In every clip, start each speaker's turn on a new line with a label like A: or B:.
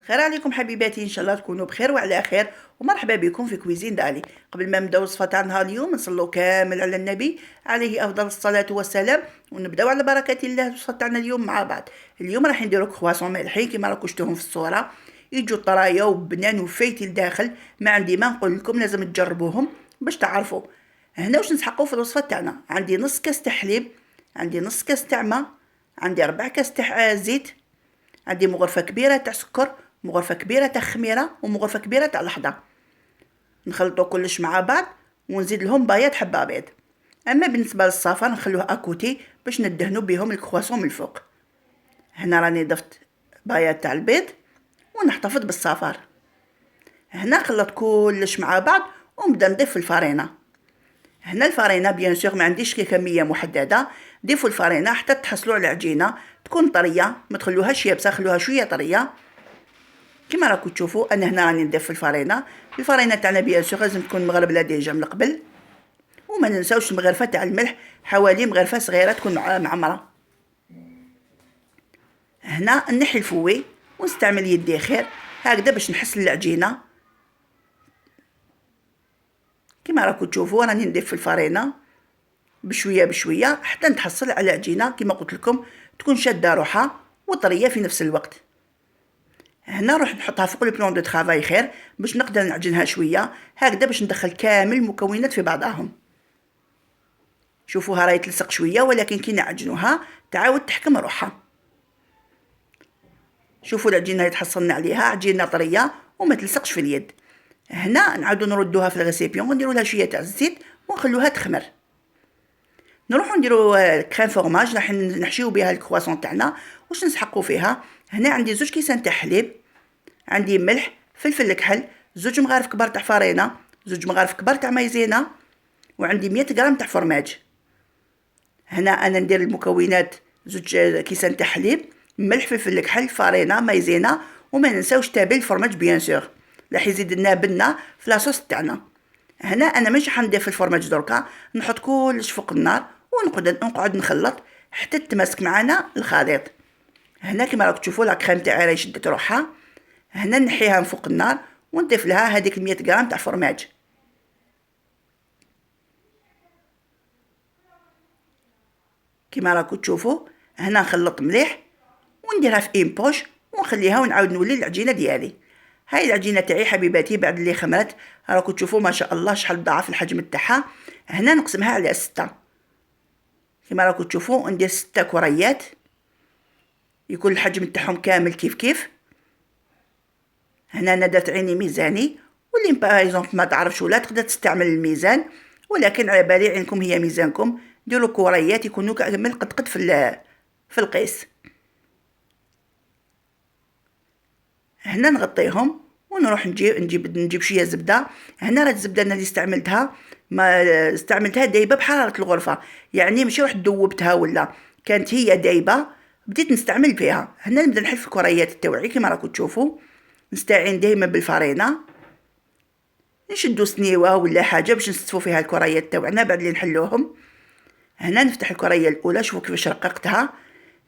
A: خير عليكم حبيباتي، ان شاء الله تكونوا بخير وعلى خير، ومرحبا بكم في كويزين دالي. قبل ما نبداو الوصفه تاعنا اليوم نصلوا كامل على النبي عليه افضل الصلاه والسلام، ونبداو على بركه الله الوصفه تاعنا اليوم مع بعض. اليوم راح نديرو كرواسون مالحين كيما راكم شفتوهم في الصوره، يجوا طرايه وبنان وفايتي لداخل. ما عندي ما نقول لكم، لازم تجربوهم باش تعرفوا. هنا واش نسحقوا في الوصفه تاعنا؟ عندي نص كاس تاع حليب، عندي نص كاس تاع ماء، عندي 4 كاس تاع زيت، عندي مغرفه كبيره تاع سكر، مغرفه كبيره تاع خميره، ومغرفه كبيره تاع الحضر. نخلطوا كلش مع بعض ونزيد لهم بايات حبه بيض. اما بالنسبه للصفر نخلوه اكوتي باش ندهنوا بهم الكرواسون من الفوق. هنا راني ضفت بايات تاع البيض ونحتفظ بالصفر. هنا خلط كلش مع بعض ونبدا نضيف الفرينه. هنا الفرينه بيان سور ما عنديش كميه محدده، ضيفوا الفرينه حتى تحصلوا على عجينه تكون طريه، ما تخلوهاش يابسه، خلوها شويه طريه. كما راكم تشوفوا انا هنا راني نضيف الفرينه تاعنا بيان سور لازم تكون مغربله ديجا من قبل. وما ننساوش المغرفه تاع الملح، حوالي مغرفه صغيره تكون معمره. هنا نحي الفوي ونستعمل يدي خير هكذا باش نحسن العجينه. كما راكم تشوفوا راني نضيف الفرينه بشويه بشويه حتى نتحصل على عجينه كما قلت لكم تكون شاده روحها وطريه في نفس الوقت. هنا نروح نحطها فوق البلون دو طرافاي خير باش نقدر نعجنها شويه هكذا باش ندخل كامل المكونات في بعضهم. شوفوها راهي تلصق شويه، ولكن كي نعجنوها تعاود تحكم روحها. شوفوا العجينه اللي تحصلنا عليها عجينه طريه وما تلصقش في اليد. هنا نعاودو نردوها في الغسيبيون ونديروا لها شويه تاع الزيت ونخلوها تخمر. نروحو نديروا كريم فورماج راح نحشيو بها الكرواسون تاعنا. واش نسحقوا فيها؟ هنا عندي 2 كيسان تاع حليب، عندي ملح، فلفل الكحل، 2 مغارف كبار تاع فرينه، 2 مغارف كبار تاع مايزينا، وعندي 100 غرام تاع فرماج. هنا انا ندير المكونات 2 كيسان تاع حليب، ملح، فلفل الكحل، فرينه، مايزينا، وما ننساوش تابل الفرماج بيان سور راح يزيد لنا بنه في لاصوص تاعنا. هنا انا ماشي حندير في الفرماج دركا، نحط كلش فوق النار ونقعد نخلط حتى تماسك معنا الخليط. هنا كما راكم تشوفوا لا كريم تاعي راهي شدت روحها. هنا نحيها من فوق النار ونضيف لها هذيك 100 غرام تاع فرماج. كما راكم تشوفوا هنا نخلط مليح ونديرها في ان بوش ونخليها ونعاود نولي العجينه ديالي. هاي العجينه تاعي حبيباتي بعد اللي خمرت راكم تشوفوا ما شاء الله شحال ضعف الحجم تاعها. هنا نقسمها على 6. كما راكم تشوفوا ندير 6 كريات يكون الحجم تاعهم كامل كيف كيف. هنا انا درت عيني ميزاني، واللي باغ ما تعرفش ولا تقدر تستعمل الميزان، ولكن على بالي عينكم هي ميزانكم. ديروا كريات يكونوا كامل قد في القيس. هنا نغطيهم ونروح نجيب شويه زبده. هنا راه الزبده انا اللي استعملتها ما استعملتها دايبه بحراره الغرفه، يعني ماشي روح دوبتها ولا كانت هي دايبه بديت نستعمل فيها. هنا نبدا نحل في الكريات تاوعي كما راكم تشوفوا. نستعين دائما بالفرينه، نشدو سنيوه ولا حاجه باش نستفوا فيها الكريات تاوعنا بعد اللي نحلوهم. هنا نفتح الكريه الاولى، شوفوا كيفاش رققتها،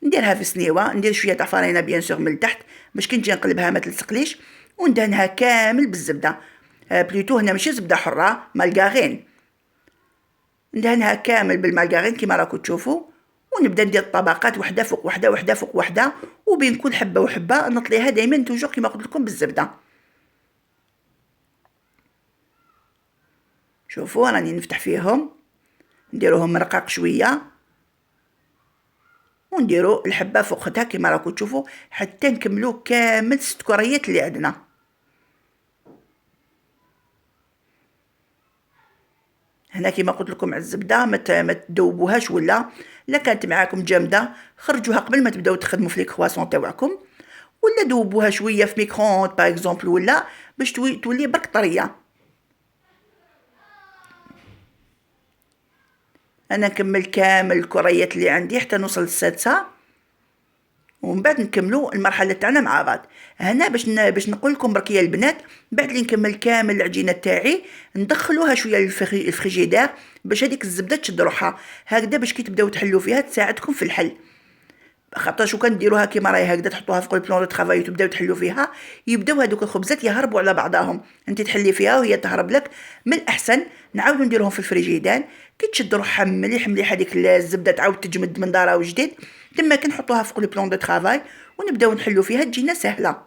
A: نديرها في سنيوه، ندير شويه تاع فرينه بيان سور من التحت باش كي نجي نقلبها ما تلصقليش، وندهنها كامل بالزبده. بليتو هنا ماشي زبده حره، مالغارين، ندهنها كامل بالمالغارين كما راكم تشوفوا. ونبدا ندير طبقات وحده فوق وحده، وحده فوق وحده، وبين كل حبه وحبه نطليها دائما توجور كما قلت لكم بالزبده. شوفوا راني نفتح فيهم، نديروهم رقاق شويه ونديروا الحبه فوق اختها كما راكم تشوفوا حتى نكملوا كامل 6 كريات اللي عندنا. هنا كما قلت لكم على الزبده ما تذوبوهاش، ولا لا كانت معاكم جامده خرجوها قبل ما تبداو تخدموا في الكرواسون تاعكم، ولا ذوبوها شويه في ميكرووند باغ اكزومبل، ولا باش تولي برك طريه. انا نكمل كامل الكريات اللي عندي حتى نوصل للسادسه، ومن بعد نكملوا المرحله تاعنا مع بعض. هنا باش نقول لكم برك يا البنات، بعد اللي نكمل كامل العجينه تاعي ندخلوها شويه للفريجيدير باش هذيك الزبده تشد روحها هكذا، باش كي تبداو تحلوا فيها تساعدكم في الحل. خاطرش كان ديروها كيما راهي هكذا تحطوها فوق البلون دو طرافاي وتبداو تحلوا فيها، يبداو هذوك الخبزات يهربوا على بعضاهم، انت تحلي فيها وهي تهرب لك. من الاحسن نعاودوا نديروهم في الفريجيدان، كي تشد روحها مليح مليح هذيك الزبده تعاود تجمد من دارها وجديد، تما كنحطوها فوق البلون دو طرافاي ونبداو نحلوا فيها تجينا سهله.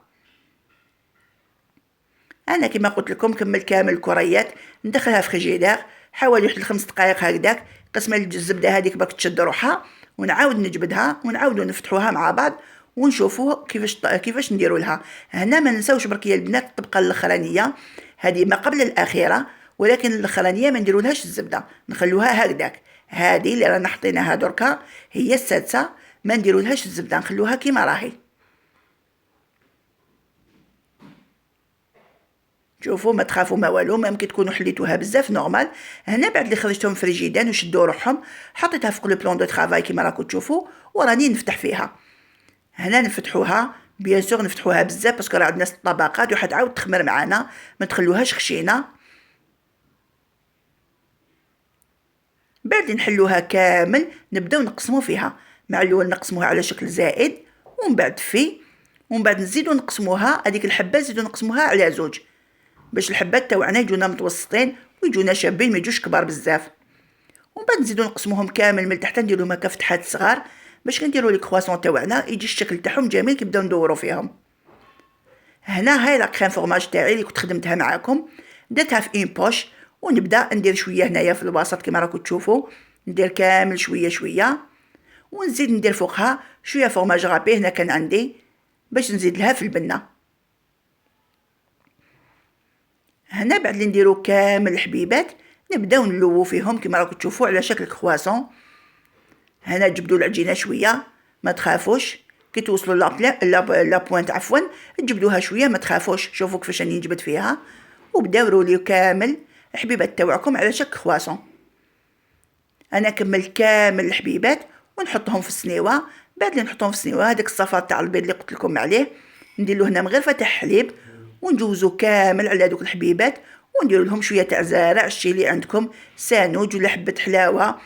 A: انا كما قلت لكم كمل كامل الكريات، ندخلها في فريجيدير حوالي واحد 5 دقائق هكذاك، قسمه الزبده هذيك باك تشد روحها، ونعاود نجبدها ونعاودوا نفتحوها مع بعض ونشوفوا كيفاش نديروا لها. هنا ما ننساوش برك يا البنات الطبقه الاخرانيه، هذه ما قبل الاخيره، ولكن الاخرانيه ما نديروا لهاش الزبده، نخلوها هكذاك. هذه اللي رانا حطيناها دركا هي السادسه، ما نديروا لهاش الزبده، نخلوها كيما راهي. شوفوا ما تخافوا ما والو، ممكن تكونوا حليتوها بزاف نورمال. هنا بعد اللي خرجتهم في الفريجيدان وشدوا روحهم، حطيتها فوق لو بلون دو طرافاي كيما راكم تشوفوا، وراني نفتح فيها. هنا نفتحوها بيان سور، نفتحوها بزاف باسكو راه عندنا 6 طبقات وحد عاود تخمر معانا، ما تخلوهاش خشينه. بعد نحلوها كامل نبداو نقسمو فيها، مع الاول نقسموها على شكل زائد ومن بعد ومن بعد نزيدو نقسموها، هذيك الحبه نزيدو نقسموها على 2 باش الحبات تاوعنا يجونا متوسطين ويجونا شابين، ما يجوش كبار بزاف. ومن بعد نزيدو نقسموهم كامل من تحت، نديرو هكا فتحات صغار باش كنديرو لي كرواسون تاوعنا يجي الشكل تاعهم جميل كي نبداو ندورو فيهم. هنا هاي لا كريم فورماج تاعي اللي كنت خدمتها معاكم، درتها في اون بوش، ونبدا ندير شويه هنايا في الوسط كما راكم تشوفوا، ندير كامل شويه شويه، ونزيد ندير فوقها شويه فورماج غابي هنا كان عندي باش نزيد لها في البنه. هنا بعد اللي نديرو كامل الحبيبات نبداو نلوو فيهم كما راكم تشوفوا على شكل كرواسون. هنا جبدوا العجينه شويه ما تخافوش، كي توصلوا لا بوينت عفوا تجبدوها شويه ما تخافوش. شوفوا كيفاش راني نجبد فيها، وبداو روليو كامل الحبيبات تاوعكم على شكل كرواسون. انا كمل كامل الحبيبات ونحطهم في السنيوه. بعد اللي نحطهم في السنيوه هذاك الصفار تاع البيض اللي قلت لكم عليه ندير له هنا مغرفه تاع حليب، ونجوزو كامل على هذوك الحبيبات، ونديروا لهم شويه تاع زرع الشي اللي عندكم، سانوج ولا حبه حلاوه،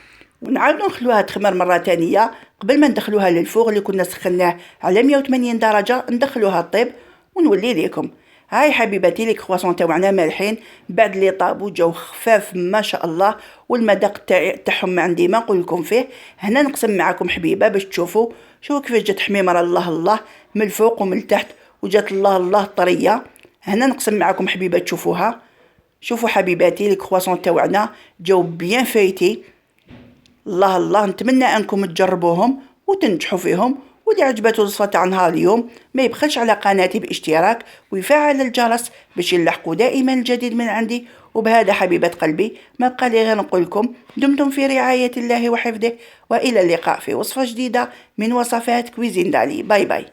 A: ونعاودو نخلوها تخمر مره ثانيه قبل ما ندخلوها للفوغ اللي كنا سخناه على 180 درجه، ندخلوها طيب ونولي ليكم. هاي حبيباتي لي كرواسون تاعنا مالحين بعد لي طابو جاو خفاف ما شاء الله، والمذاق تاعهم ما عندي ما نقول لكم فيه. هنا نقسم معكم حبيبه باش تشوفوا، شوفوا كيفاش جات حميمره الله الله من الفوق ومن التحت، وجات الله الله طريه. هنا نقسم معكم حبيبه تشوفوها. شوفوا حبيباتي لي كرواسون تاعنا جاو بيان فايتي الله الله. نتمنى انكم تجربوهم وتنجحوا فيهم، واللي عجبته الوصفه تاع نهار اليوم ما يبخلش على قناتي باشتراك ويفعل الجرس باش يلحقوا دائما الجديد من عندي. وبهذا حبيبات قلبي ما بقى لي غير نقول لكم دمتم في رعايه الله وحفظه، والى اللقاء في وصفه جديده من وصفات كويزين دالي. باي باي.